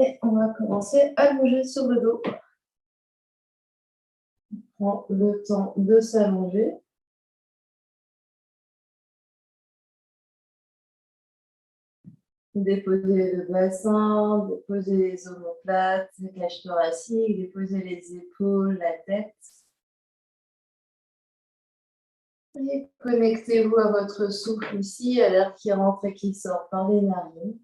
Et on va commencer à bouger sur le dos. On prend le temps de s'allonger. Déposer le bassin, déposer les omoplates, la cage thoracique, déposer les épaules, la tête. Et connectez-vous à votre souffle ici, à l'air qui rentre et qui sort par les narines.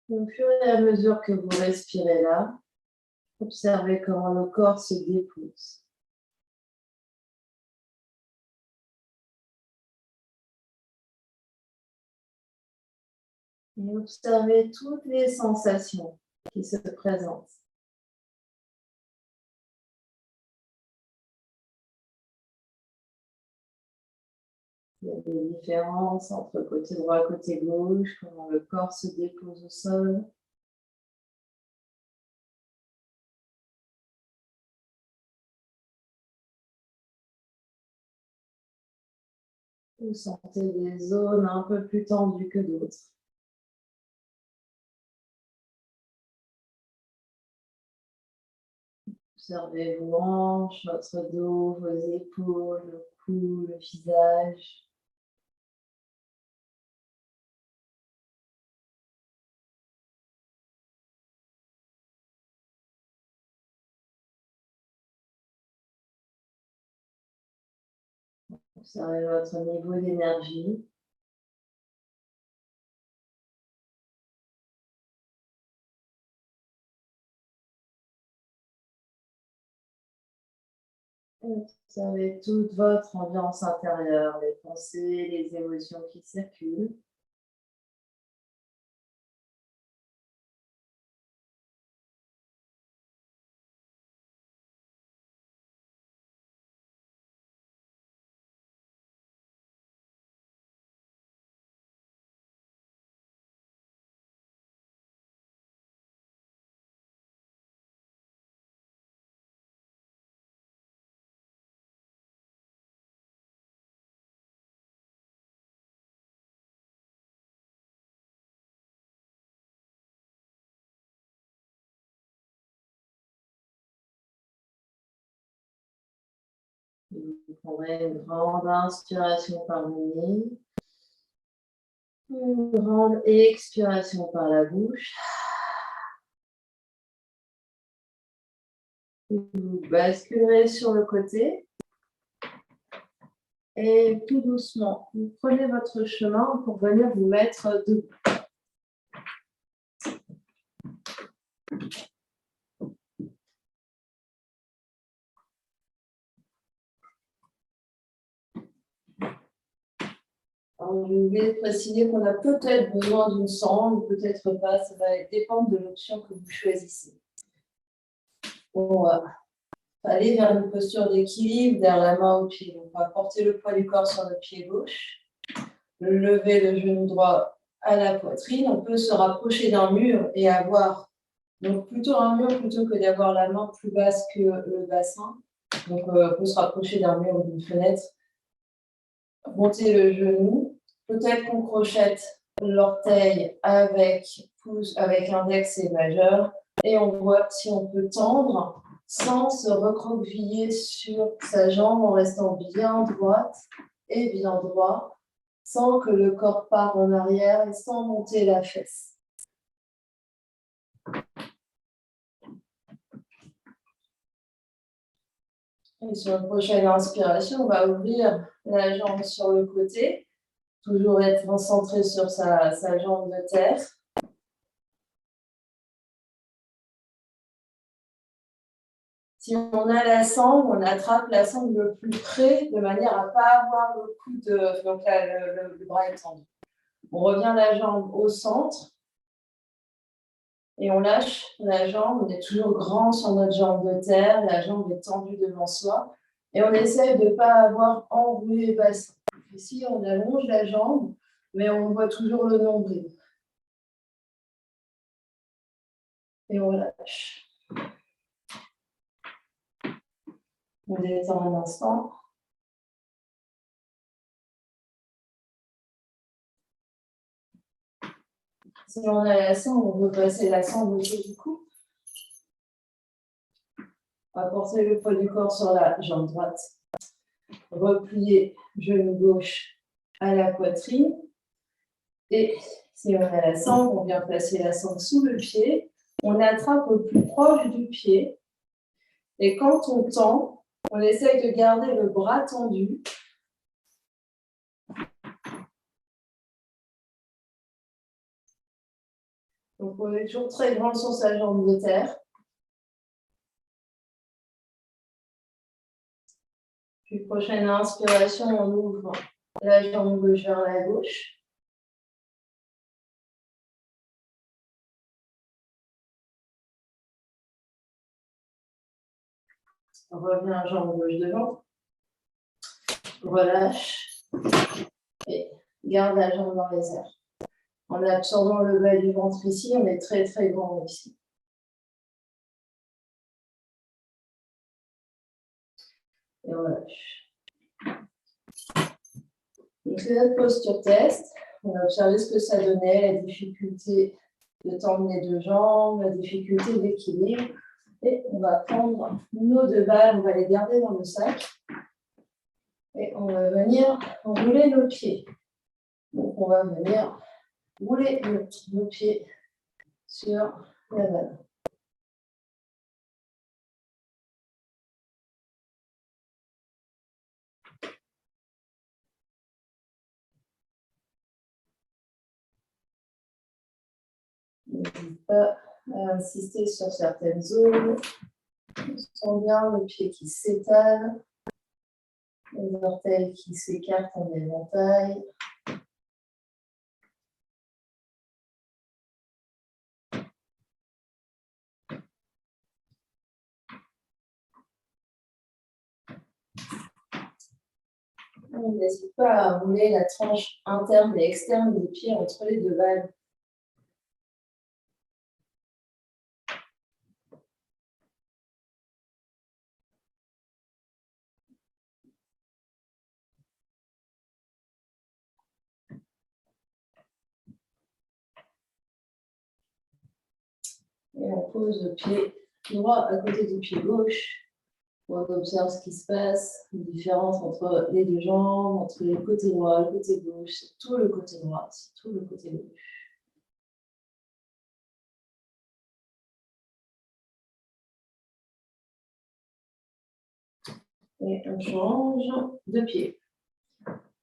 Au fur et à mesure que vous respirez là, observez comment le corps se dépose. Et observez toutes les sensations qui se présentent. Il y a des différences entre côté droit et côté gauche, comment le corps se dépose au sol. Vous sentez des zones un peu plus tendues que d'autres. Observez vos hanches, votre dos, vos épaules, le cou, le visage. Observez votre niveau d'énergie. Observez toute votre ambiance intérieure, les pensées, les émotions qui circulent. Vous prendrez une grande inspiration par le nez, une grande expiration par la bouche. Vous basculerez sur le côté et tout doucement, vous prenez votre chemin pour venir vous mettre debout. Alors, je vais préciser qu'on a peut-être besoin d'une sangle, ou peut-être pas, ça va dépendre de l'option que vous choisissez. On va aller vers une posture d'équilibre, vers la main au pied. On va porter le poids du corps sur le pied gauche, lever le genou droit à la poitrine. On peut se rapprocher d'un mur et avoir donc plutôt un mur plutôt que d'avoir la main plus basse que le bassin. Donc, on peut se rapprocher d'un mur ou d'une fenêtre. Monter le genou. Peut-être qu'on crochette l'orteil avec pouce, avec index et majeur. Et on voit si on peut tendre sans se recroqueviller sur sa jambe en restant bien droite et bien droit, sans que le corps parte en arrière et sans monter la fesse. Et sur la prochaine inspiration, on va ouvrir la jambe sur le côté, toujours être centré sur sa jambe de terre. Si on a la sangle, on attrape la sangle le plus près de manière à ne pas avoir le coude, donc là, le bras est tendu. On revient la jambe au centre et on lâche la jambe. On est toujours grand sur notre jambe de terre, la jambe est tendue devant soi et on essaie de ne pas avoir enroulé le bassin. Ici, on allonge la jambe, mais on voit toujours le nombril. Et on relâche. On détend un instant. Si on a la sangle, on peut passer la sangle autour du cou. On va porter le poids du corps sur la jambe droite. Replier genou gauche à la poitrine. Et si on a la sangle, on vient placer la sangle sous le pied. On attrape au plus proche du pied. Et quand on tend, on essaye de garder le bras tendu. Donc, on est toujours très grand sur sa jambe de terre. Puis, prochaine inspiration, on ouvre la jambe gauche vers la gauche. On revient jambe gauche devant. Relâche. Et garde la jambe dans les airs. En absorbant le bas du ventre ici, on est très très grand ici. Et on relâche. Donc c'est notre posture test. On a observé ce que ça donnait, la difficulté de tendre les deux jambes, la difficulté d'équilibre. Et on va prendre nos deux balles, on va les garder dans le sac. Et on va venir rouler nos pieds. Donc on va venir rouler nos pieds sur la balle. N'hésite pas à insister sur certaines zones. On sent bien le pied qui s'étale, les orteils qui s'écartent en éventail. On n'hésite pas à rouler la tranche interne et externe des pieds entre les deux balles. Et on pose le pied droit à côté du pied gauche. On observe ce qui se passe, la différence entre les deux jambes, entre le côté droit, le côté gauche, c'est tout le côté droit, c'est tout le côté gauche. Et on change de pied.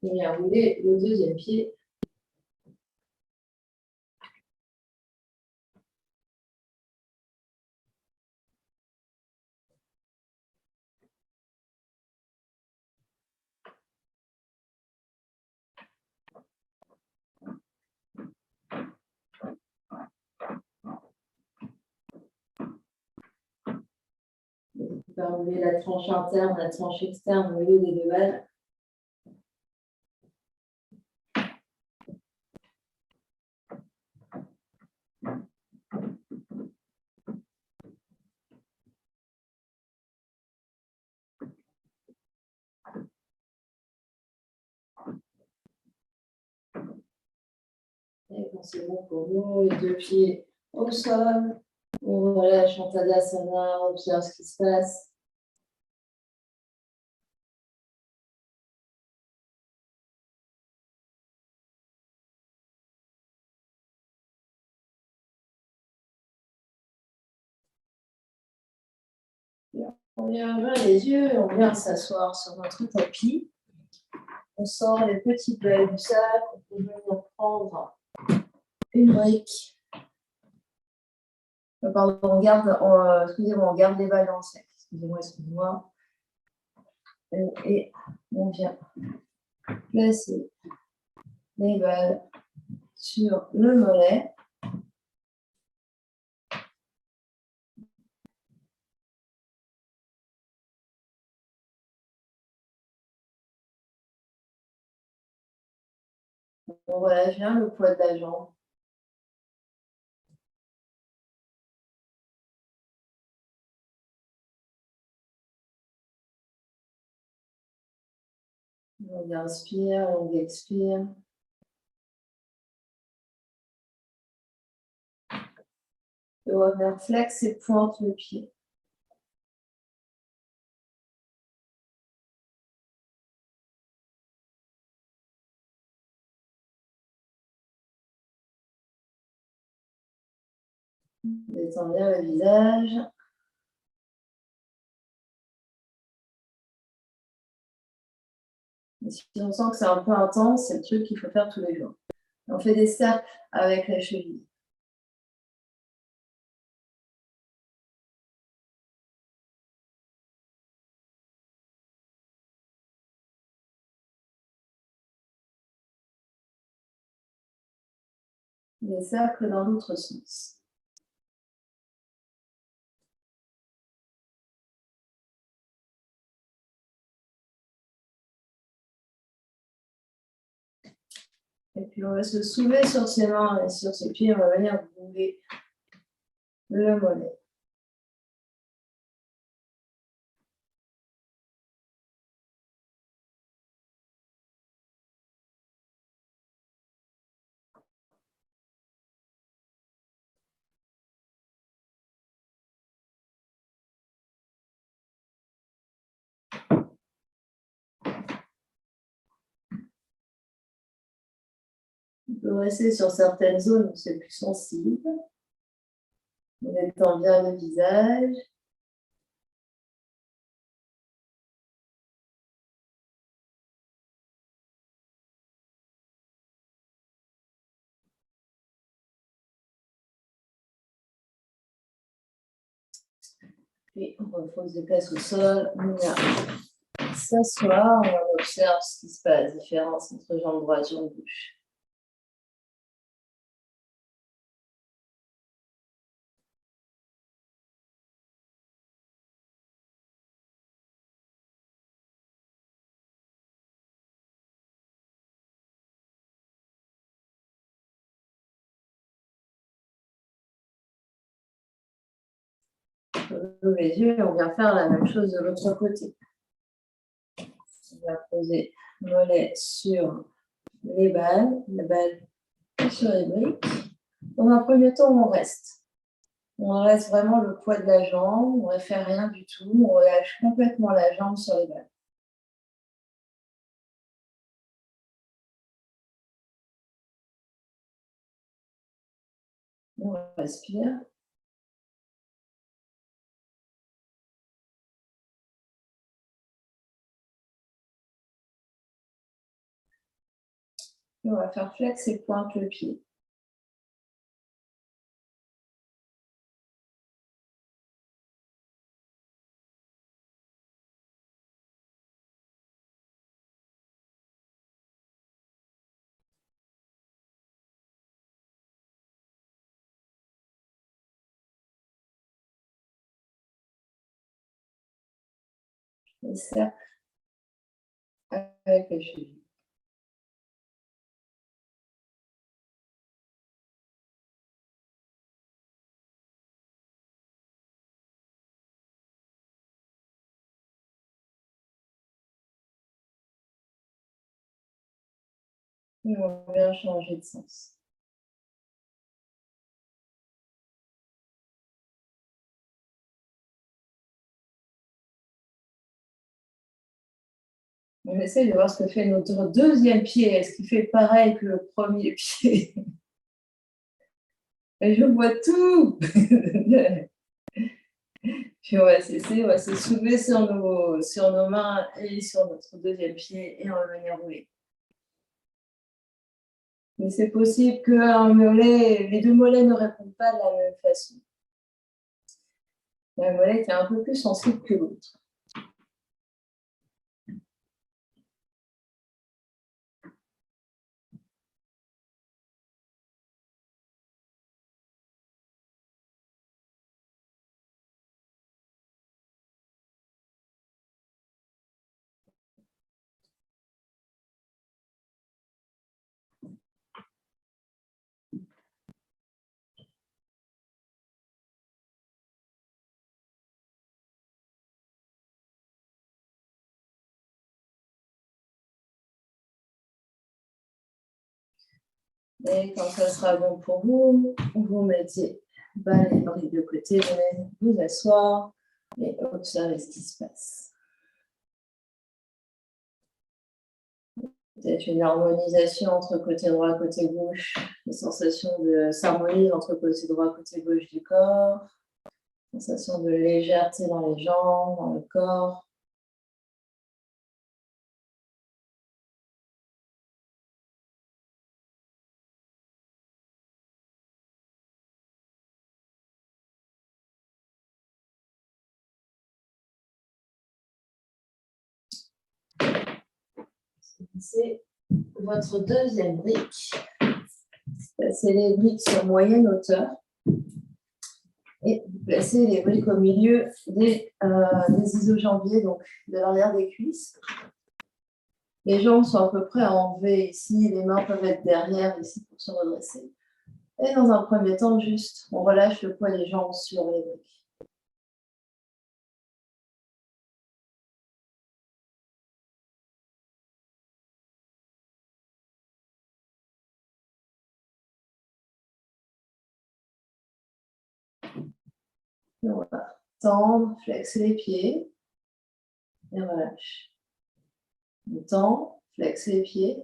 On vient rouler le deuxième pied. On va rouler la tranche interne, la tranche externe au milieu des deux balles. Et quand c'est bon pour nous, les deux pieds au sol. On relâche en Tadasana, on observe ce qui se passe. On vient ouvrir les yeux et on vient s'asseoir sur notre tapis. On sort les petits balles du sac. On peut venir prendre une brique. Pardon, on garde, excusez-moi, on garde les balles dans le sac. Excusez-moi. Et on vient placer les balles sur le mollet. On relâche bien le poids de la jambe. On inspire, on expire. Et revenir flex et pointe le pied. Détends bien le visage. Et si on sent que c'est un peu intense, c'est le truc qu'il faut faire tous les jours. On fait des cercles avec la cheville. Des cercles dans l'autre sens. Et puis on va se soulever sur ses mains et sur ses pieds, on va venir bouger le mollet. On peut rester sur certaines zones où c'est plus sensible. On détend bien le visage. Puis on repose les fesses au sol. On vient s'asseoir, on observe ce qui se passe, différence entre jambe droite et jambe gauche. On ouvre les yeux et on vient faire la même chose de l'autre côté. On va poser le mollet sur les balles sur les briques. Dans un premier temps, on reste. On reste vraiment le poids de la jambe, on ne fait rien du tout, on relâche complètement la jambe sur les balles. On respire. Et on va faire flex et pointe le pied. Et cercle avec les chevilles. Et on vient changer de sens. On essaie de voir ce que fait notre deuxième pied. Est-ce qu'il fait pareil que le premier pied? Et je vois tout. Puis on va cesser, on va se soulever sur nos mains et sur notre deuxième pied et on va venir rouler. Mais c'est possible que les deux mollets ne répondent pas de la même façon. Il y a un mollet qui est un peu plus sensible que l'autre. Et quand ça sera bon pour vous, vous mettez les briques de côté, vous allez vous asseoir et observer ce qui se passe. Peut-être une harmonisation entre côté droit et côté gauche, une sensation de s'harmonie entre côté droit et côté gauche du corps, sensation de légèreté dans les jambes, dans le corps. C'est votre deuxième brique. Placez les briques sur moyenne hauteur et vous placez les briques au milieu des isojambiers, donc de l'arrière des cuisses. Les jambes sont à peu près à enlever ici, les mains peuvent être derrière ici pour se redresser. Et dans un premier temps, juste, on relâche le poids des jambes sur les briques. Et on va tendre, flexer les pieds et on relâche. On tend, flexe les pieds.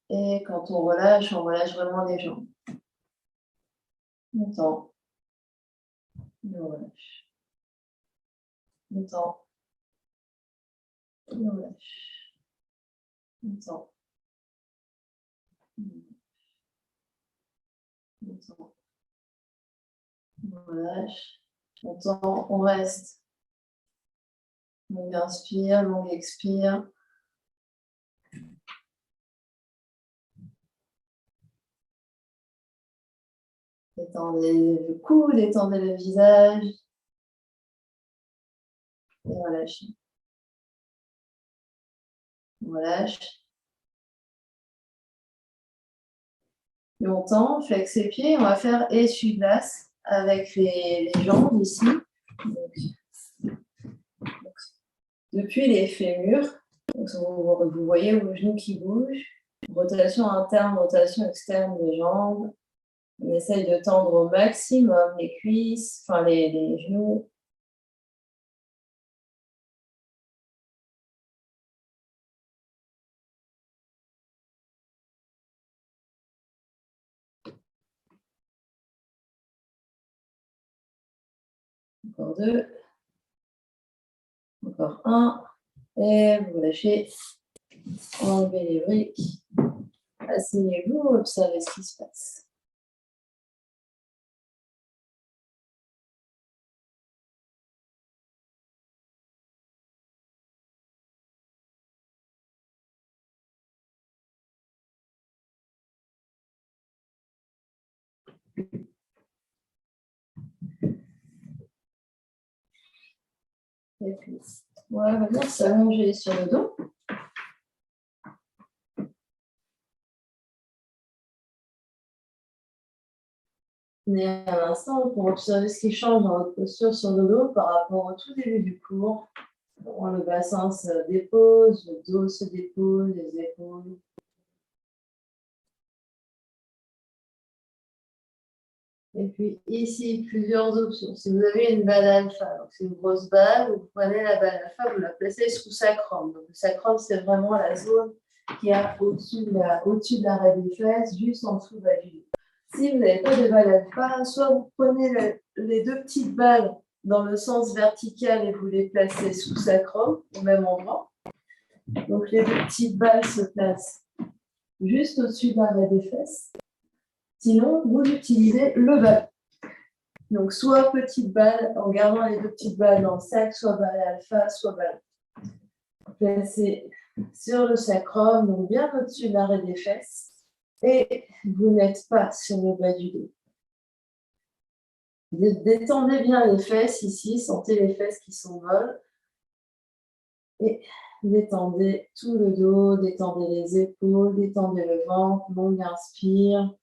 Et quand on relâche vraiment les jambes. On tend, et on relâche. On tend, et on relâche. On tend, on tend, on relâche. On tend, on reste. Longue inspire, longue expire. Détendez le cou, détendez le visage. Et relâchez. On relâche. Et on tend, flexe les pieds. On va faire essuie-glace avec les jambes ici. Donc, depuis les fémurs, vous voyez vos genoux qui bougent. Rotation interne, rotation externe des jambes. On essaye de tendre au maximum les cuisses, enfin les genoux. Encore deux. Encore un. Et vous lâchez. Enlevez les briques. Asseyez-vous, observez ce qui se passe. Et puis, on va venir s'allonger sur le dos. Mais à l'instant, pour observer ce qui change dans votre posture sur le dos par rapport au tout début du cours. Le bassin se dépose, le dos se dépose, les épaules. Et puis ici, plusieurs options. Si vous avez une balle alpha, donc c'est une grosse balle, vous prenez la balle alpha, vous la placez sous sacrum. Donc le sacrum, c'est vraiment la zone qui est au-dessus de l'arrêt des fesses, juste en dessous de la jupe. Si vous n'avez pas de balle alpha, soit vous prenez les deux petites balles dans le sens vertical et vous les placez sous sacrum, au même endroit. Donc les deux petites balles se placent juste au-dessus de l'arrêt des fesses. Sinon, vous utilisez le ballon. Donc soit petite balle en gardant les deux petites balles dans le sac, soit balle alpha, soit ballon. Placez sur le sacrum, donc bien au-dessus de l'arrêt des fesses. Et vous n'êtes pas sur le bas du dos. Détendez bien les fesses ici, sentez les fesses qui s'envolent. Et détendez tout le dos, détendez les épaules, détendez le ventre, longue inspire,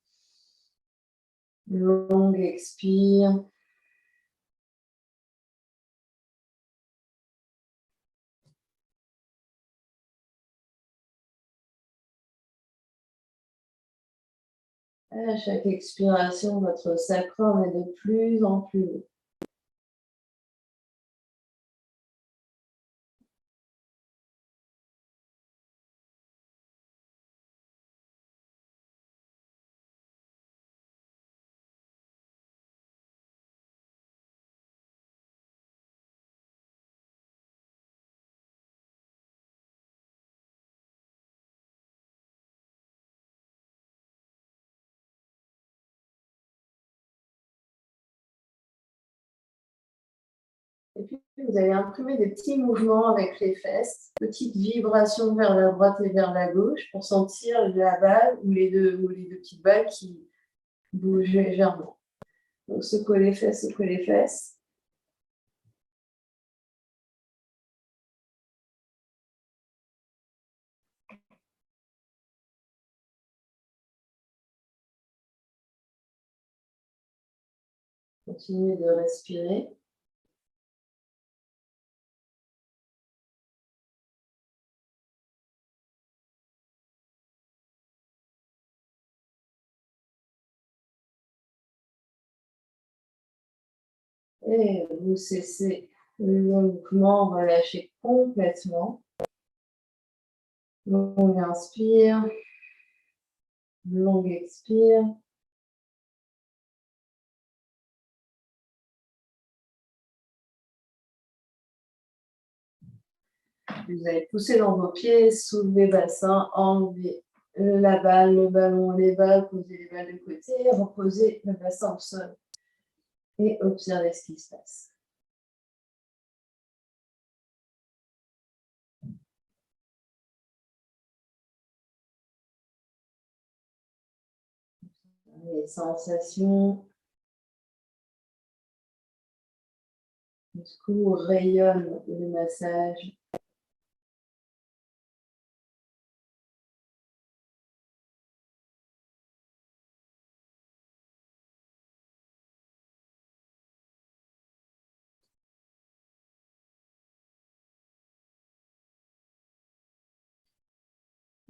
longue expire. À chaque expiration, votre sacrum est de plus en plus haut. Et puis, vous allez imprimer des petits mouvements avec les fesses, petites vibrations vers la droite et vers la gauche pour sentir la balle ou les deux petites balles qui bougent légèrement. Donc, secouez les fesses, secouez les fesses. Continuez de respirer. Et vous cessez le mouvement, relâchez complètement. Longue inspire, longue expire. Vous allez pousser dans vos pieds, soulever le bassin, enlever la balle, le ballon, les balles, posez les balles de côté, reposez le bassin au sol et observez ce qui se passe. Les sensations, jusqu'où rayonne le massage.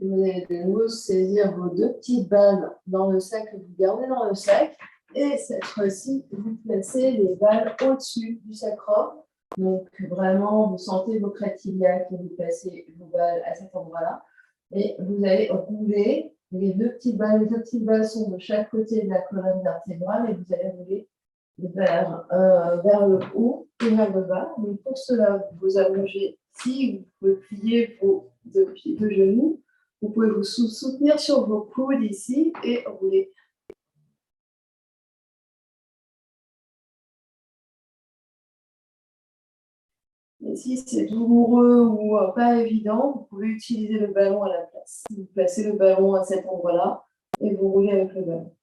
Vous allez de nouveau saisir vos deux petites balles dans le sac que vous gardez dans le sac. Et cette fois-ci, vous placez les balles au-dessus du sacrum. Donc vraiment, vous sentez vos crêtes iliaques et vous placez vos balles à cet endroit-là. Et vous allez rouler les deux petites balles. Les deux petites balles sont de chaque côté de la colonne vertébrale et vous allez rouler vers le haut et vers le bas. Donc pour cela, vous allongez ici, vous pouvez plier vos deux pieds, deux genoux. Vous pouvez vous soutenir sur vos coudes ici et rouler. Et si c'est douloureux ou pas évident, vous pouvez utiliser le ballon à la place. Vous placez le ballon à cet endroit-là et vous roulez avec le ballon.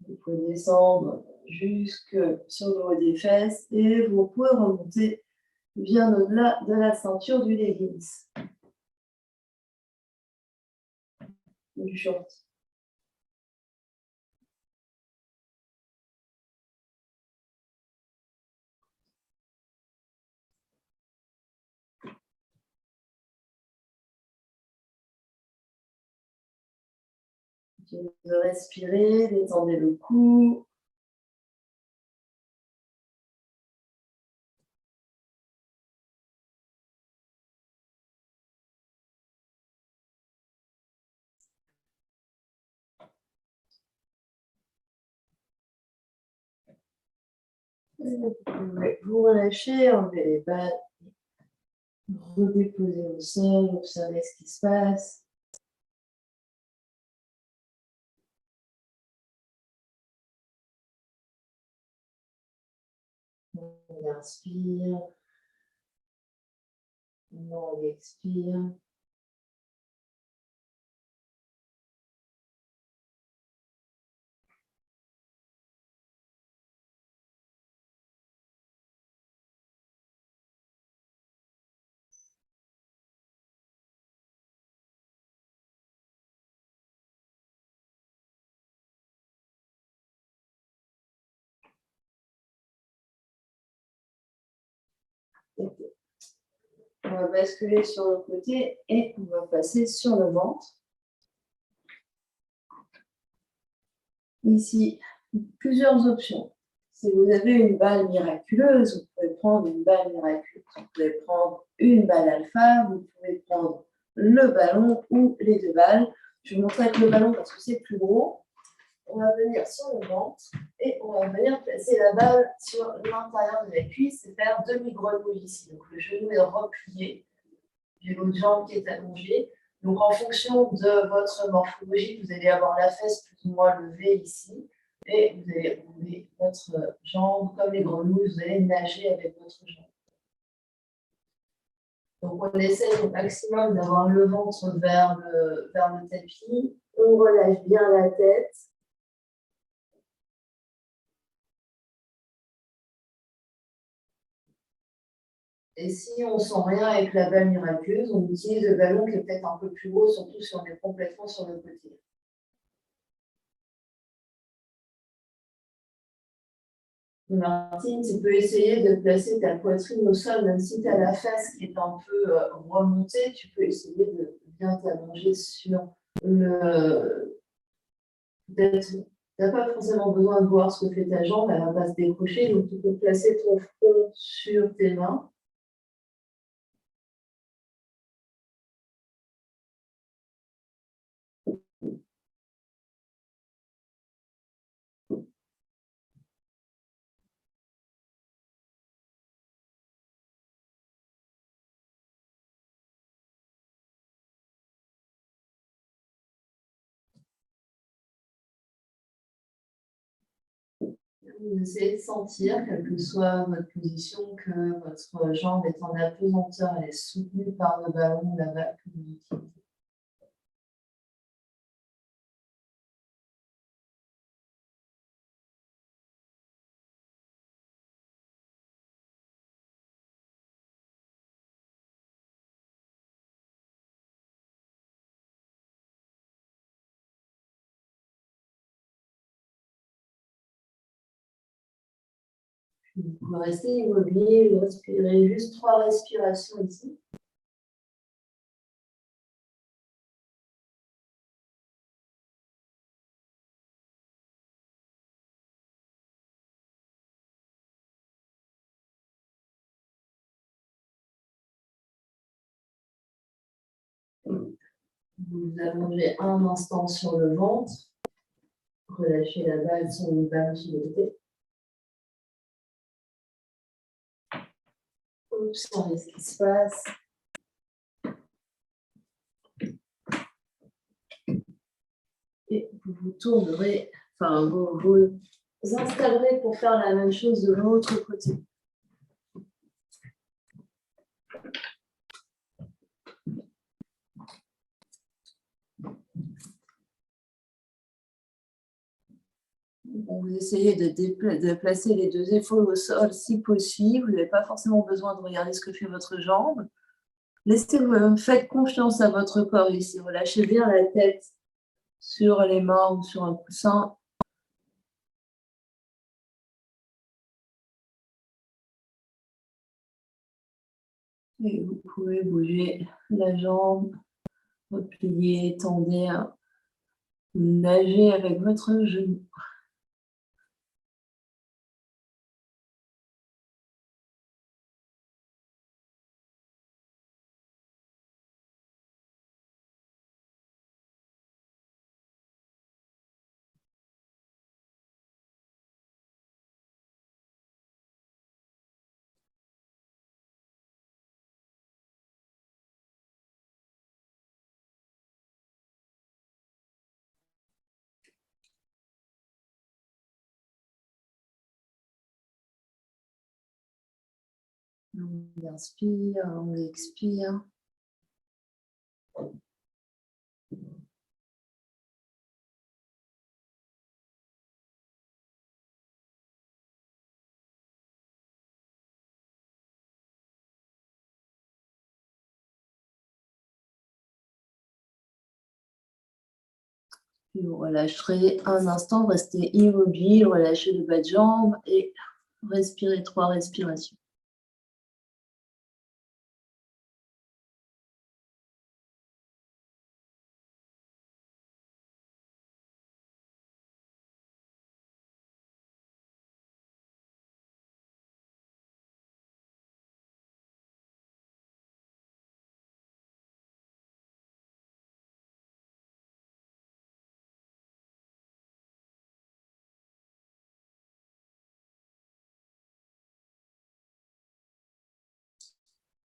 Vous pouvez descendre jusque sur le haut des fesses et vous pouvez remonter bien au-delà de la ceinture du leggings, du short. De respirer, détendez le cou. Vous relâchez, enlevez les balles, redéposez au sol, observez ce qui se passe. On inspire, on expire. On va basculer sur le côté et on va passer sur le ventre. Ici, plusieurs options. Si vous avez une balle miraculeuse, vous pouvez prendre une balle miraculeuse. Vous pouvez prendre une balle alpha, vous pouvez prendre le ballon ou les deux balles. Je vais vous montrer avec le ballon parce que c'est plus gros. On va venir sur le ventre et on va venir placer la balle sur l'intérieur de la cuisse et faire demi-grenouille ici. Donc le genou est replié, j'ai l'autre jambe qui est allongée. Donc en fonction de votre morphologie, vous allez avoir la fesse plus ou moins levée ici et vous allez rouler votre jambe comme les grenouilles, vous allez nager avec votre jambe. Donc on essaye au maximum d'avoir le ventre vers le tapis, on relâche bien la tête. Et si on ne sent rien avec la balle miraculeuse, on utilise le ballon qui est peut-être un peu plus haut, surtout si on est complètement sur le côté. Martine, tu peux essayer de placer ta poitrine au sol, même si tu as la face qui est un peu remontée, tu peux essayer de bien t'allonger sur le... Peut-être, tu n'as pas forcément besoin de voir ce que fait ta jambe, elle ne va pas se décrocher, donc tu peux placer ton front sur tes mains. Vous essayez de sentir, quelle que soit votre position, que votre jambe est en apesanteur, elle est soutenue par le ballon ou la balle que vous utilisez. Vous pouvez rester immobile, respirez juste 3 respirations ici. Vous allongez un instant sur le ventre. Relâchez la balle sur le ballon sur le côté. Observez ce qui se passe. Et vous vous tournerez, enfin, vous vous installerez pour faire la même chose de l'autre côté. Vous essayez de placer les deux épaules au sol si possible. Vous n'avez pas forcément besoin de regarder ce que fait votre jambe. Faites confiance à votre corps ici. Relâchez bien la tête sur les mains ou sur un coussin. Et vous pouvez bouger la jambe, replier, tendez, nager avec votre genou. On inspire, on expire. Puis vous relâcherez un instant, restez immobile, relâchez le bas de jambe et respirez 3 respirations.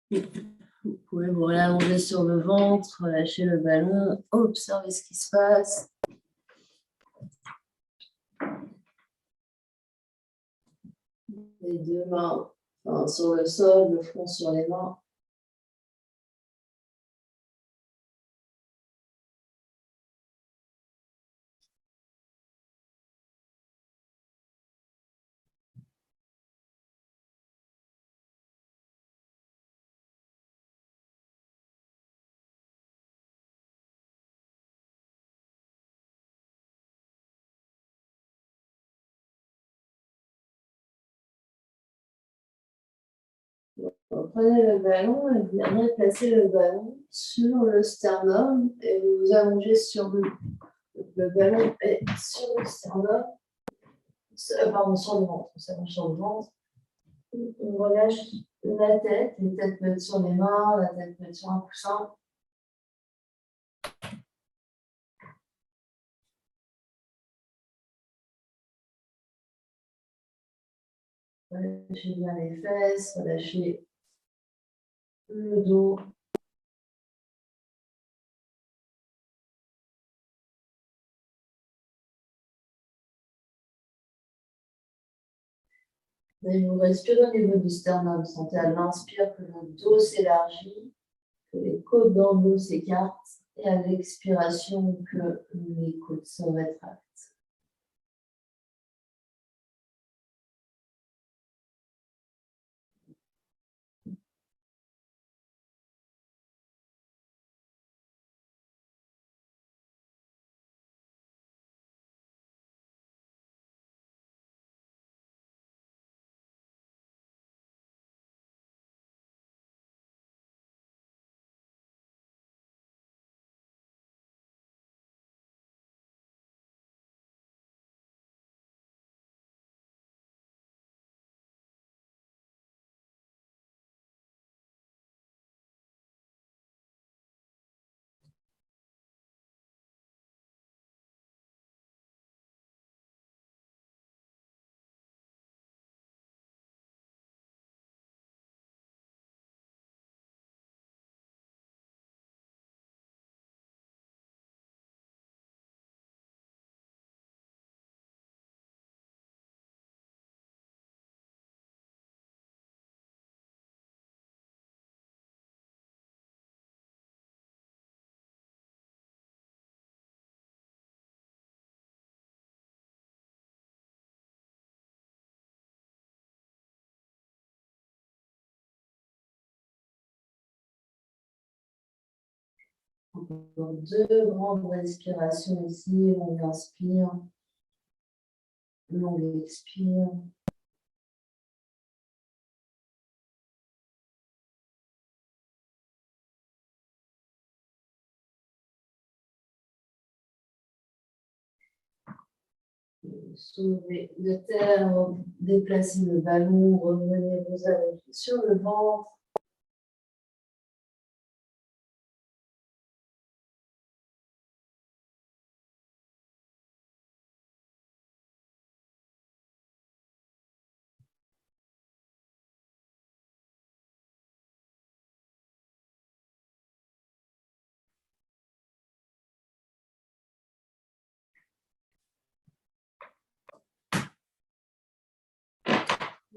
Vous pouvez vous réallonger sur le ventre, relâcher le ballon, observer ce qui se passe. Les deux mains sur le sol, le front sur les mains. Prenez le ballon et vous allez placer le ballon sur le sternum et vous vous allongez sur le ballon est sur le sternum, pardon, sur le ventre, on s'allonge sur le ventre. On relâche la tête, les têtes peut être sur les mains, la tête peut être sur un coussin. Relâchez bien les fesses, relâchez le dos. Et vous respirez au niveau du sternum. Sentez à l'inspire que le dos s'élargit, que les côtes dans le dos s'écartent, et à l'expiration que les côtes se rétractent. Encore deux grandes respirations ici. On inspire, on expire. Soulevez de terre, déplacez le ballon, revenez vous allonger sur le ventre.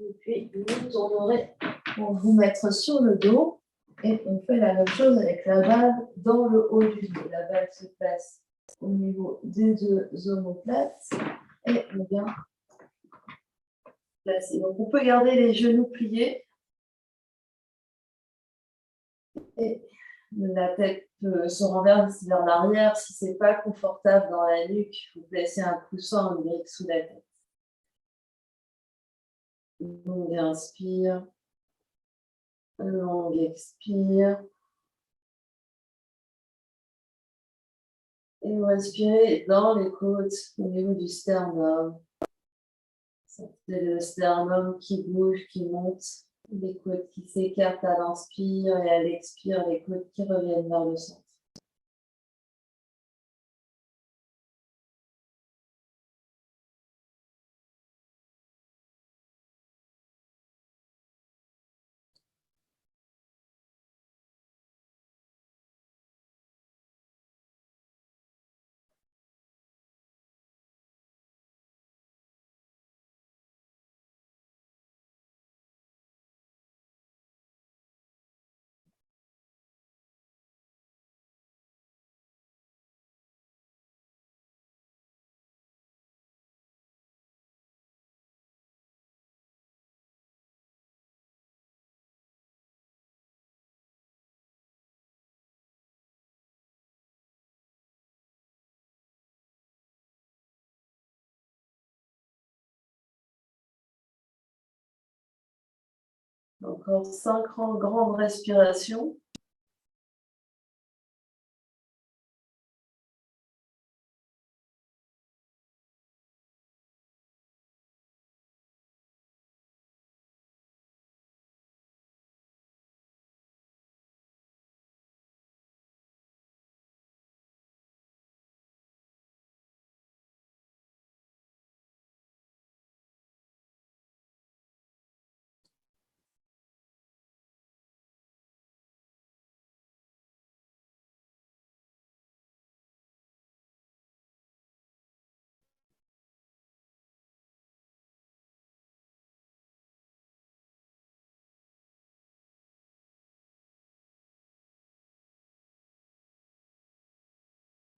Et puis, vous tournerez pour vous mettre sur le dos. Et on fait la même chose avec la balle dans le haut du dos. La balle se place au niveau des deux omoplates et on vient placer. Donc, on peut garder les genoux pliés et la tête se renverse vers l'arrière. Si ce n'est pas confortable dans la nuque, vous placez un coussin ou une brique sous la tête. Longue inspire, longue expire. Et vous respirez dans les côtes au niveau du sternum. Sentez le sternum qui bouge, qui monte, les côtes qui s'écartent à l'inspire et à l'expire, les côtes qui reviennent vers le centre. Encore 5 grandes respirations.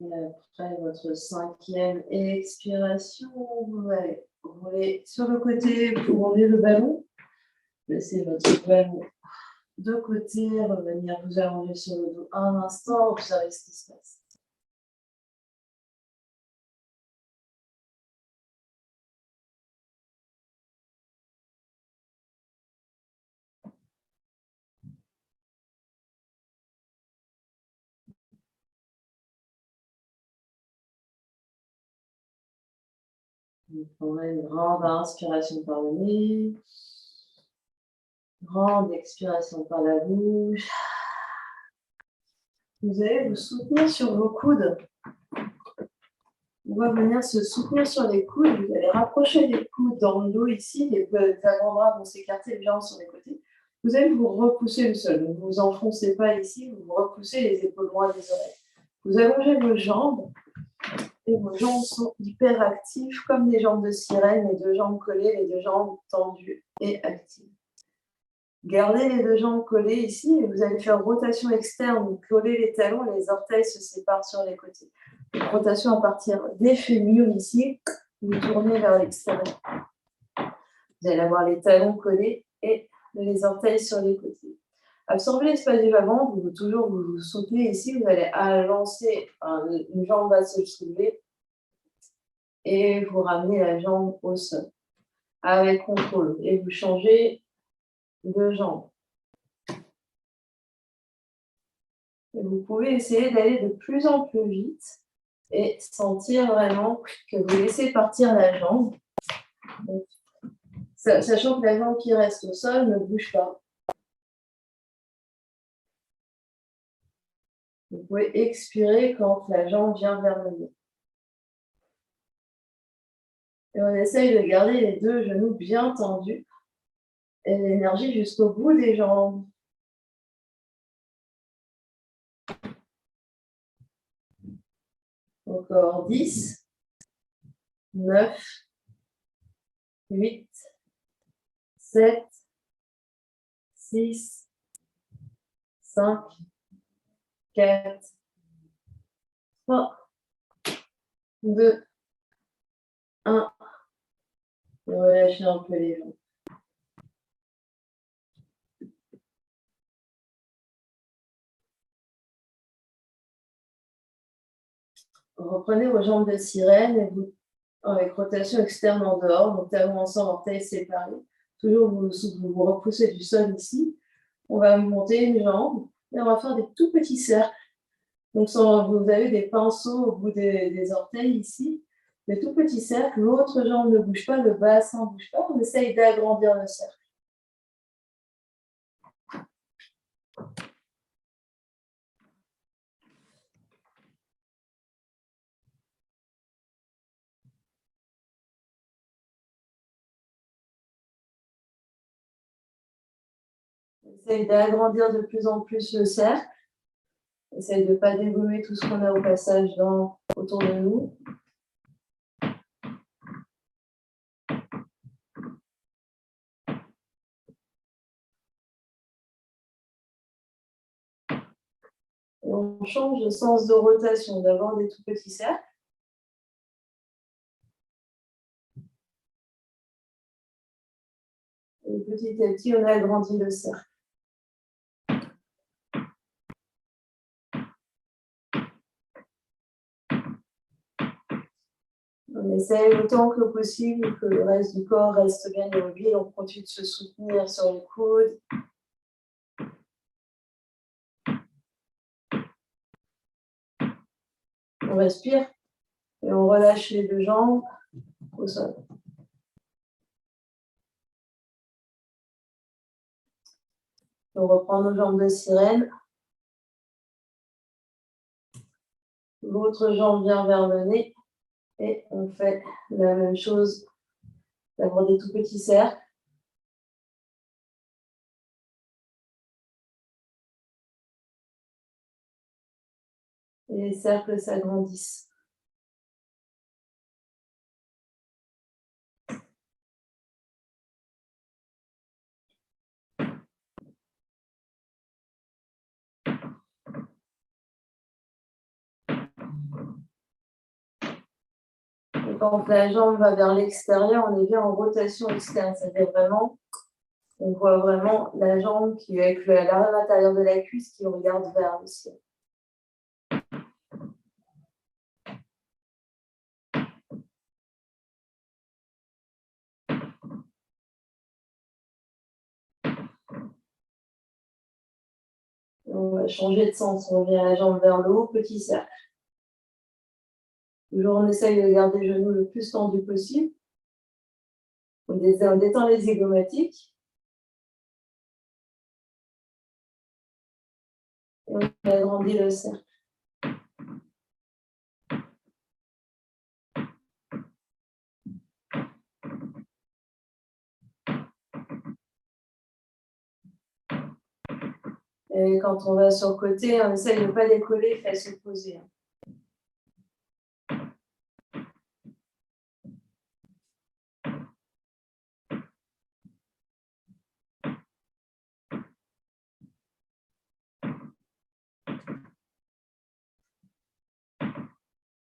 Et après votre 5e expiration, vous allez rouler sur le côté pour enlever le ballon. Laissez votre ballon de côté, revenir vous allonger sur le dos un instant, observez ce qui se passe. Vous prendrez une grande inspiration par le nez, grande expiration par la bouche. Vous allez vous soutenir sur vos coudes. On va venir se soutenir sur les coudes. Vous allez rapprocher les coudes dans le dos ici. Les avant-bras vont s'écarter bien sur les côtés. Vous allez vous repousser le sol. Ne vous enfoncez pas ici. Vous vous repoussez les épaules loin des oreilles. Vous allongez vos jambes. Et vos jambes sont hyper actives, comme des jambes de sirène, les deux jambes collées, les deux jambes tendues et actives. Gardez les deux jambes collées ici et vous allez faire rotation externe. Vous collez les talons, les orteils se séparent sur les côtés. Rotation à partir des fémurs ici, vous tournez vers l'extérieur. Vous allez avoir les talons collés et les orteils sur les côtés. Absorbez l'espace du bas-ventre, vous vous soutenez ici, vous allez lancer une jambe va se soulever et vous ramenez la jambe au sol avec contrôle et vous changez de jambe. Et vous pouvez essayer d'aller de plus en plus vite et sentir vraiment que vous laissez partir la jambe. Donc, sachant que la jambe qui reste au sol ne bouge pas. Vous pouvez expirer quand la jambe vient vers le haut. Et on essaye de garder les deux genoux bien tendus et l'énergie jusqu'au bout des jambes. Encore 10, 9, 8, 7, 6, 5, 4, 3, 2, 1. Et relâchez un peu les jambes. Reprenez vos jambes de sirène et vous, avec rotation externe en dehors, donc talons ensemble, orteils séparés. Toujours vous repoussez du sol ici. On va monter une jambe et on va faire des tout petits cercles. Donc vous avez des pinceaux au bout des orteils ici, des tout petits cercles. L'autre jambe ne bouge pas, le bassin ne bouge pas. On essaye d'agrandir le cercle. Essaye d'agrandir de plus en plus le cercle. Essaye de ne pas dégommer tout ce qu'on a au passage autour de nous. Et on change de sens de rotation, d'abord des tout petits cercles. Et petit à petit, on agrandit le cercle. On essaye autant que possible que le reste du corps reste bien immobile. On continue de se soutenir sur les coudes. On respire et on relâche les deux jambes au sol. On reprend nos jambes de sirène. L'autre jambe vient vers le nez et on fait la même chose. D'abord des tout petits cercles. Et les cercles s'agrandissent. Et quand la jambe va vers l'extérieur, on est bien en rotation externe. C'est-à-dire vraiment, on voit vraiment la jambe qui est avec l'arrière intérieur de la cuisse qui regarde vers le ciel. On va changer de sens. On revient la jambe vers le haut, petit cercle. Toujours on essaye de garder les genoux le plus tendu possible. On détend les zygomatiques. Et on agrandit le cercle. Et quand on va sur le côté, on essaye de ne pas décoller, fesses opposées.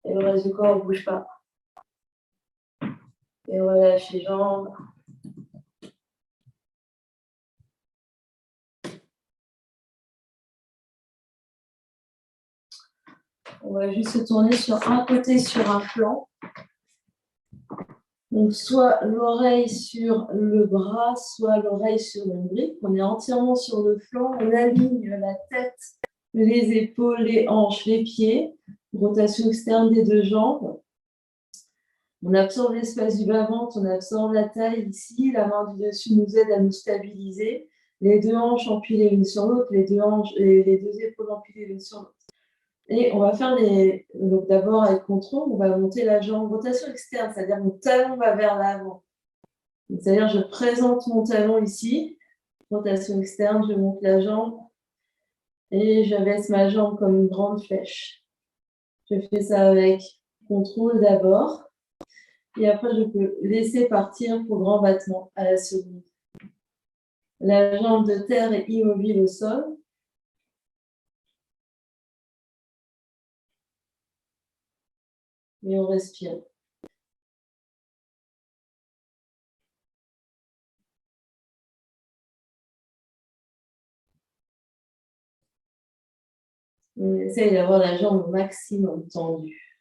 Et le reste du corps ne bouge pas. Et on relâche les jambes. On va juste se tourner sur un côté, sur un flanc. Donc, soit l'oreille sur le bras, soit l'oreille sur l'ombilic. On est entièrement sur le flanc. On aligne la tête, les épaules, les hanches, les pieds. Rotation externe des deux jambes. On absorbe l'espace du bas-ventre, on absorbe la taille ici. La main du dessus nous aide à nous stabiliser. Les deux hanches empilées l'une sur l'autre, les deux épaules empilées l'une sur l'autre. Et on va faire donc d'abord avec contrôle, on va monter la jambe, rotation externe, c'est-à-dire mon talon va vers l'avant. C'est-à-dire je présente mon talon ici, rotation externe, je monte la jambe et j'abaisse ma jambe comme une grande flèche. Je fais ça avec contrôle d'abord et après je peux laisser partir pour grand battement à la seconde. La jambe de terre est immobile au sol. Et on respire. On essaye d'avoir la jambe au maximum tendue.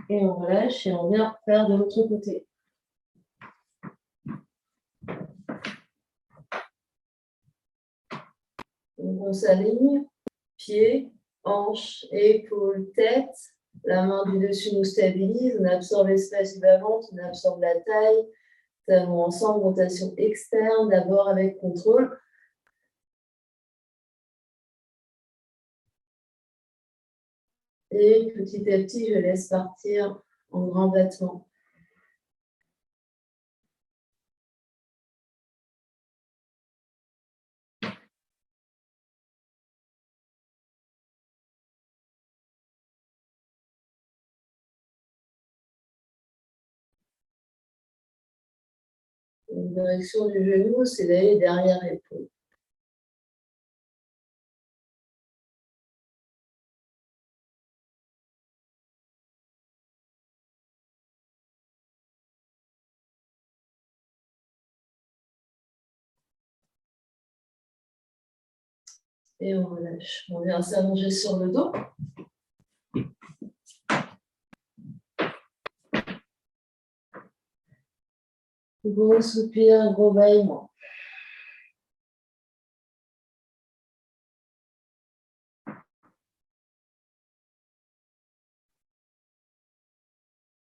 Et on relâche et on vient faire de l'autre côté. Donc on s'aligne, pieds, hanches, épaules, tête. La main du dessus nous stabilise, on absorbe l'espace du bas-ventre, on absorbe la taille. Talons ensemble, rotation externe, d'abord avec contrôle. Et petit à petit, je laisse partir en grand battement. La direction du genou, c'est d'aller derrière l'épaule. Et on relâche. On vient s'allonger sur le dos. Gros soupir, gros bâillement.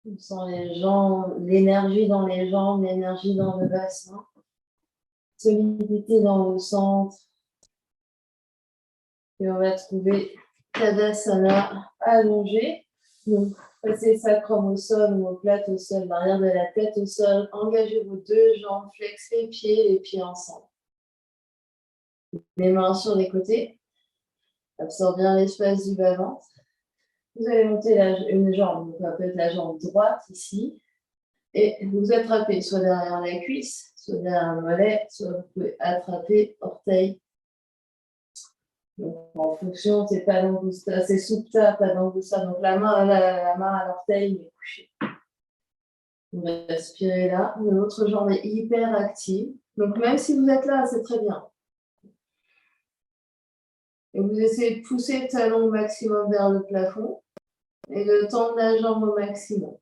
On sent les jambes, l'énergie dans les jambes, l'énergie dans le bassin. Solidité dans le centre. Et on va trouver Tadasana allongé. Donc, passez sacrum au sol, omoplate au sol, l'arrière de la tête au sol. Engagez vos deux jambes, flexez les pieds ensemble. Les mains sur les côtés. Absorbez bien l'espace du bas-ventre. Vous allez monter une jambe, donc ça peut être la jambe droite ici. Et vous attrapez soit derrière la cuisse, soit derrière le mollet, soit vous pouvez attraper orteil. Donc, en fonction, c'est pas d'angusta, c'est supta, pas d'angusta. Donc la main à l'orteil, mais couchée. On va respirer là. L'autre jambe est hyper active. Donc même si vous êtes là, c'est très bien. Et vous essayez de pousser le talon au maximum vers le plafond et de tendre la jambe au maximum.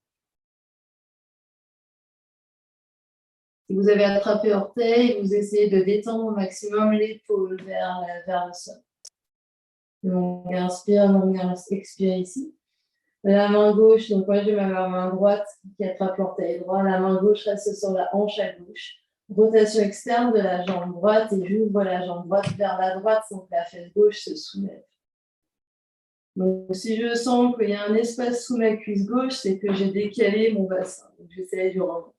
Si vous avez attrapé orteil, vous essayez de détendre au maximum l'épaule vers le sol. Donc, inspire, donc expire ici. La main gauche, donc moi j'ai ma main droite qui attrape l'orteil droit. La main gauche reste sur la hanche à gauche. Rotation externe de la jambe droite et j'ouvre la jambe droite vers la droite sans que la fesse gauche se soulève. Donc, si je sens qu'il y a un espace sous ma cuisse gauche, c'est que j'ai décalé mon bassin. Donc, j'essaie de remonter.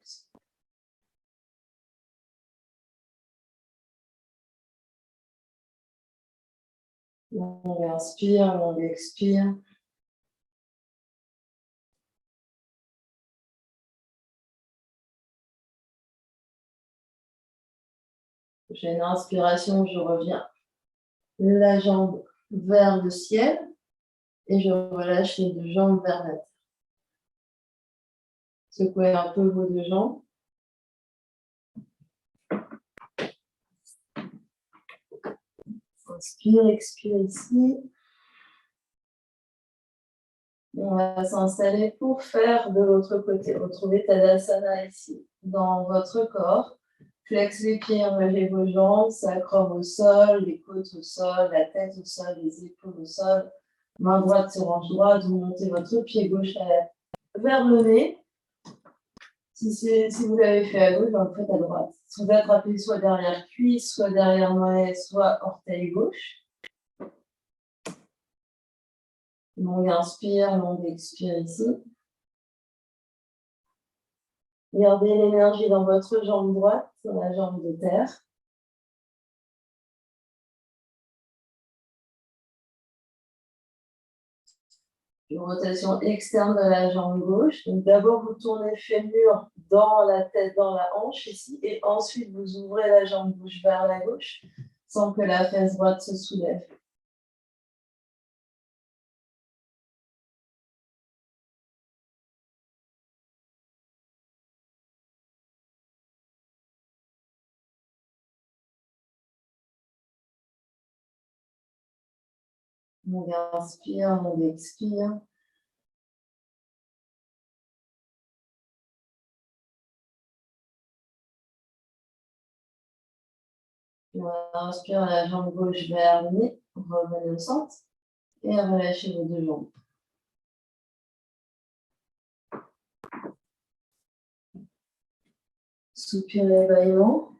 On inspire, on expire. J'ai une inspiration, je reviens la jambe vers le ciel et je relâche les deux jambes vers la terre. Secouez un peu vos deux jambes. Inspire, expire ici. On va s'installer pour faire de l'autre côté. Retrouvez Tadasana ici, dans votre corps. Flex les pieds, enlevez vos jambes, sacrum au sol, les côtes au sol, la tête au sol, les épaules au sol. Main droite sur hanche droite, vous montez votre pied gauche vers le nez. Si vous l'avez fait à gauche, vous faites à droite. Vous attrapez soit derrière cuisse, soit derrière mollet, soit orteil gauche. Longue inspire, longue expire ici. Gardez l'énergie dans votre jambe droite, sur la jambe de terre. Une rotation externe de la jambe gauche. Donc d'abord, vous tournez le fémur dans la tête, dans la hanche ici, et ensuite vous ouvrez la jambe gauche vers la gauche, sans que la fesse droite se soulève. On inspire, on expire. On inspire la jambe gauche vers le nez, revenez au centre et relâchez vos deux jambes. Soupirez bâillement.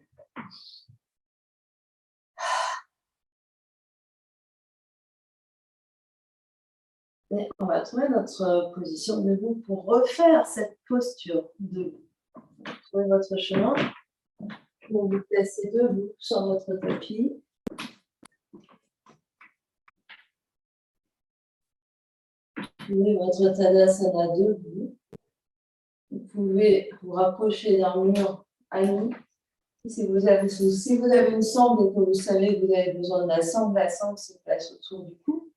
Et on va trouver notre position debout pour refaire cette posture debout. Trouvez votre chemin. Vous vous placez debout sur votre tapis. Trouvez votre Tadasana debout. Vous pouvez vous rapprocher d'un mur ami. Si vous avez une sangle et que vous savez que vous avez besoin de la sangle se place autour du cou.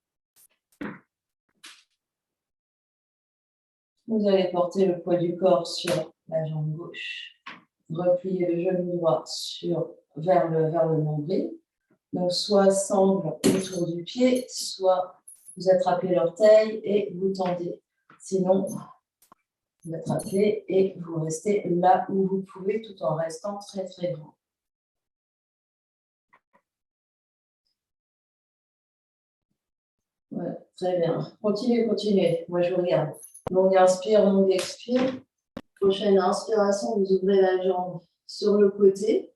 Vous allez porter le poids du corps sur la jambe gauche. Repliez le genou droit vers le nombril. Donc, soit sangle autour du pied, soit vous attrapez l'orteil et vous tendez. Sinon, vous attrapez et vous restez là où vous pouvez tout en restant très très grand. Ouais, très bien. Continuez, continuez. Moi, je vous regarde. Longue inspire, longue expire. Prochaine inspiration, vous ouvrez la jambe sur le côté.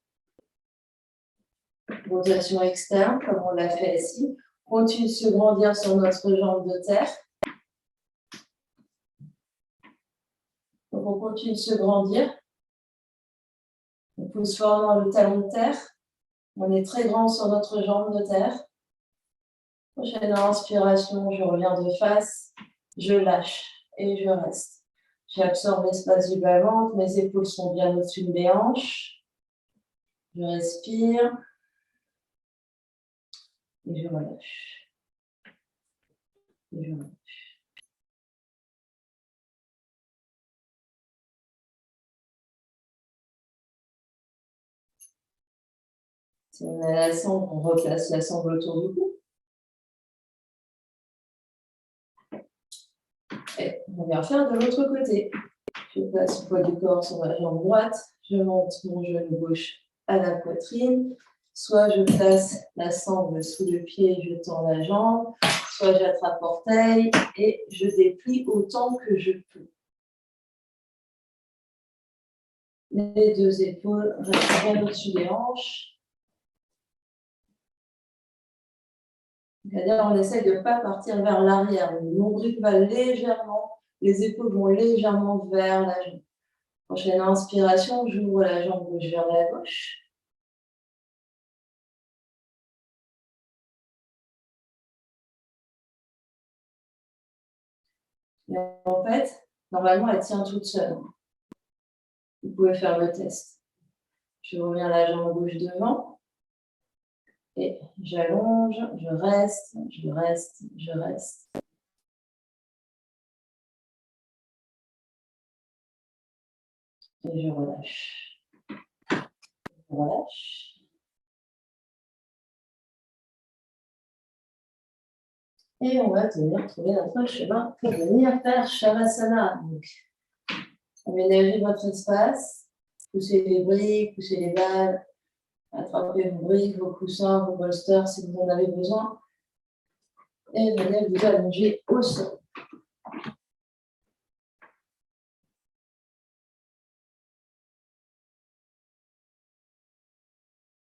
Rotation externe, comme on l'a fait ici. Continue de se grandir sur notre jambe de terre. Donc, on continue de se grandir. On pousse fort dans le talon de terre. On est très grand sur notre jambe de terre. Prochaine inspiration, je reviens de face. Je lâche et je reste. J'absorbe l'espace du bas-ventre. Mes épaules sont bien au-dessus de mes hanches. Je respire. Et je relâche. Et je relâche. Si on a la sangle, on replace la sangle autour du cou. Et on vient faire de l'autre côté. Je place le poids du corps sur ma jambe droite. Je monte mon genou gauche à la poitrine. Soit je place la sangle sous le pied et je tends la jambe. Soit j'attrape l'orteil et je déplie autant que je peux. Les deux épaules restent bien au-dessus des hanches. C'est-à-dire, on essaie de ne pas partir vers l'arrière. Le nombril va légèrement, les épaules vont légèrement vers la jambe. Prochaine inspiration, j'ouvre la jambe gauche vers la gauche. Et en fait, normalement, elle tient toute seule. Vous pouvez faire le test. Je reviens la jambe gauche devant. Et j'allonge, je reste, je reste, je reste. Et je relâche. Je relâche. Et on va trouver notre chemin pour venir faire Shavasana. Donc, aménagez votre espace, poussez les briques, poussez les balles, attrapez vos briques, vos coussins, vos bolsters si vous en avez besoin. Et venez vous allonger au sol.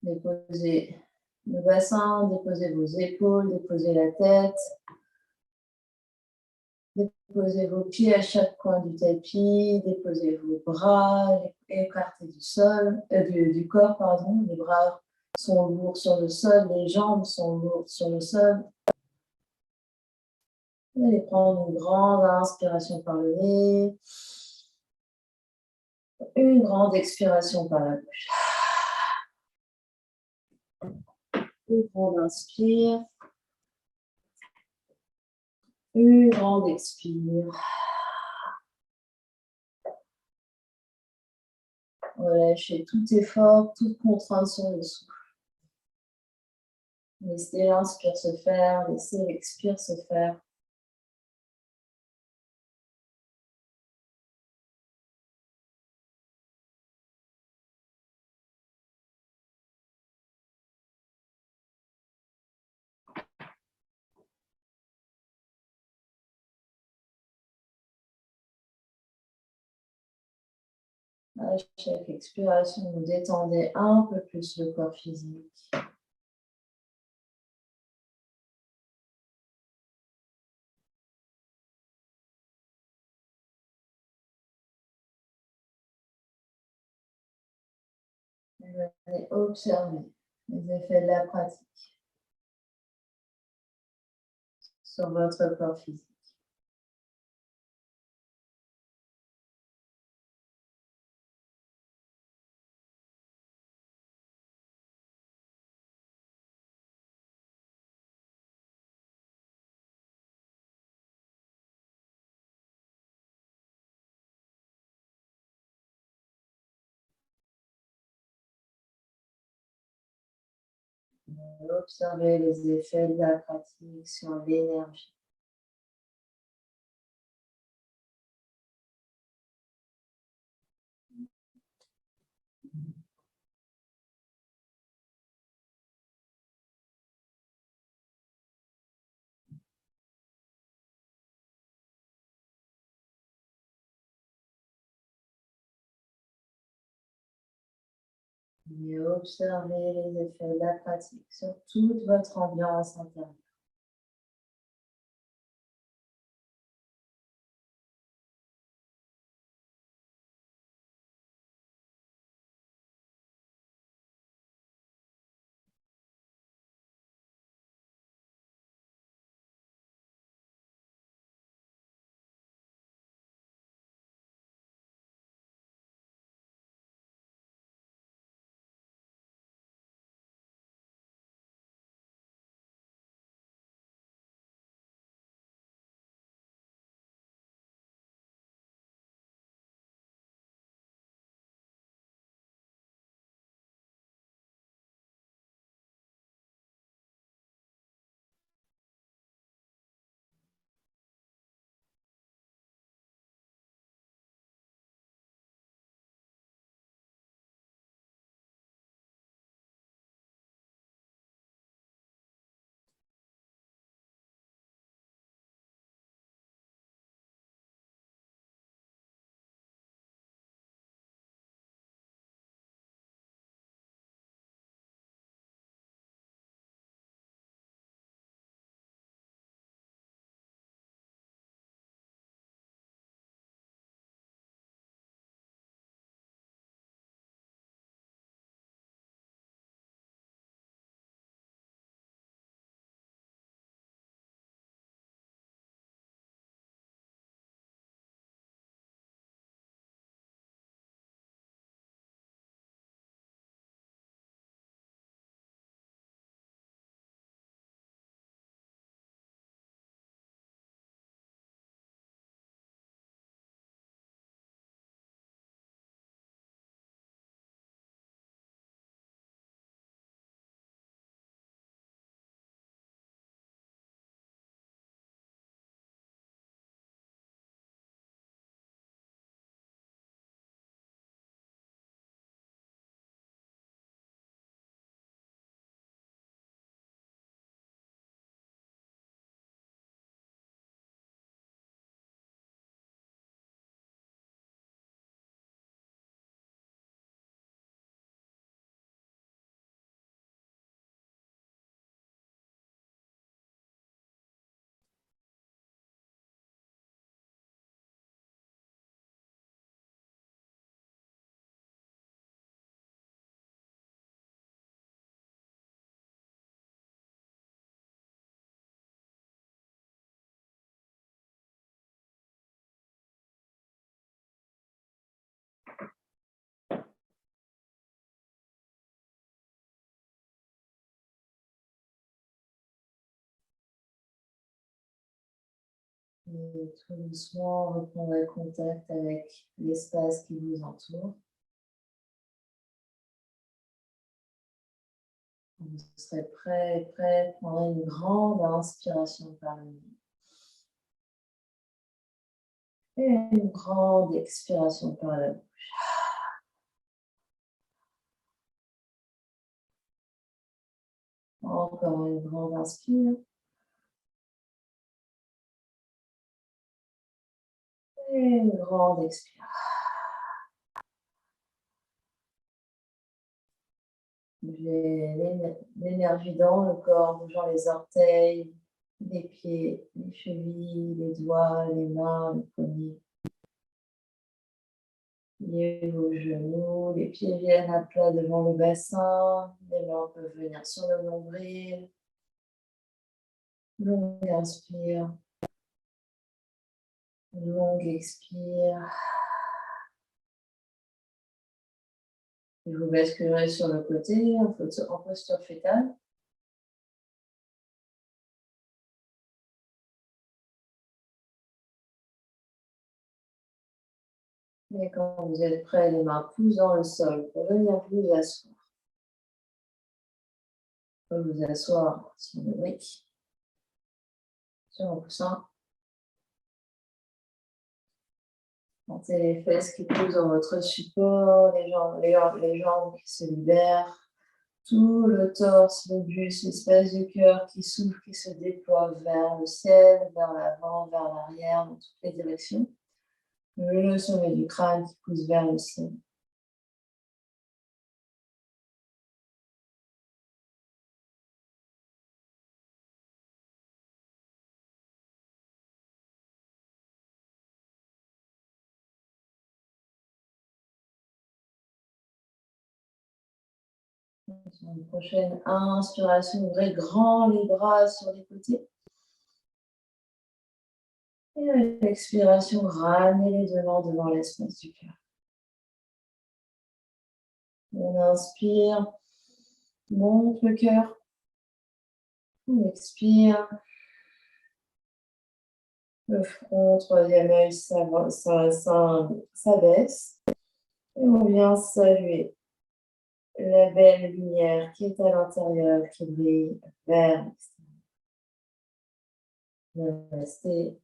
Déposez le bassin, déposez vos épaules, déposez la tête. Déposez vos pieds à chaque coin du tapis, déposez vos bras, écartés du sol, du corps, pardon. Les bras sont lourds sur le sol, les jambes sont lourdes sur le sol. Vous allez prendre une grande inspiration par le nez, une grande expiration par la bouche. Une grande inspire, une grande expire. Relâchez tout effort, toute contrainte sur le souffle. Laissez l'inspire se faire, laissez l'expire se faire. À chaque expiration, vous détendez un peu plus le corps physique. Vous allez observer les effets de la pratique sur votre corps physique. Observez les effets de la pratique sur l'énergie. Et observez les effets de la pratique sur toute votre ambiance intérieure. Et tout doucement, reprendrez contact avec l'espace qui vous entoure. Vous serez prêt, prendrez une grande inspiration par le nez. Et une grande expiration par la bouche. Encore une grande inspire. Et une grande expire. J'ai l'énergie dans le corps, bougeant les orteils, les pieds, les chevilles, les doigts, les mains, les poignets. Liez vos genoux, les pieds viennent à plat devant le bassin, les mains peuvent venir sur le nombril. Longue inspire, longue expire. Et vous basculerez sur le côté en posture fétale. Et quand vous êtes prêt, les mains poussent dans le sol pour venir vous asseoir. Vous pouvez vous asseoir sur le brique, sur un coussin. Sentez les fesses qui poussent dans votre support, les jambes qui se libèrent. Tout le torse, le buste, l'espace du cœur qui s'ouvre, qui se déploie vers le ciel, vers l'avant, vers l'arrière, dans toutes les directions. Le sommet du crâne qui pousse vers le ciel. Sur une prochaine inspiration, ouvrez grand les bras sur les côtés. Et à l'expiration, ramenez les deux mains devant l'espace du cœur. On inspire, monte le cœur. On expire. Le front, troisième œil, s'abaisse. Et on vient saluer la belle lumière qui est à l'intérieur, qui brille vers l'extérieur. Namasté.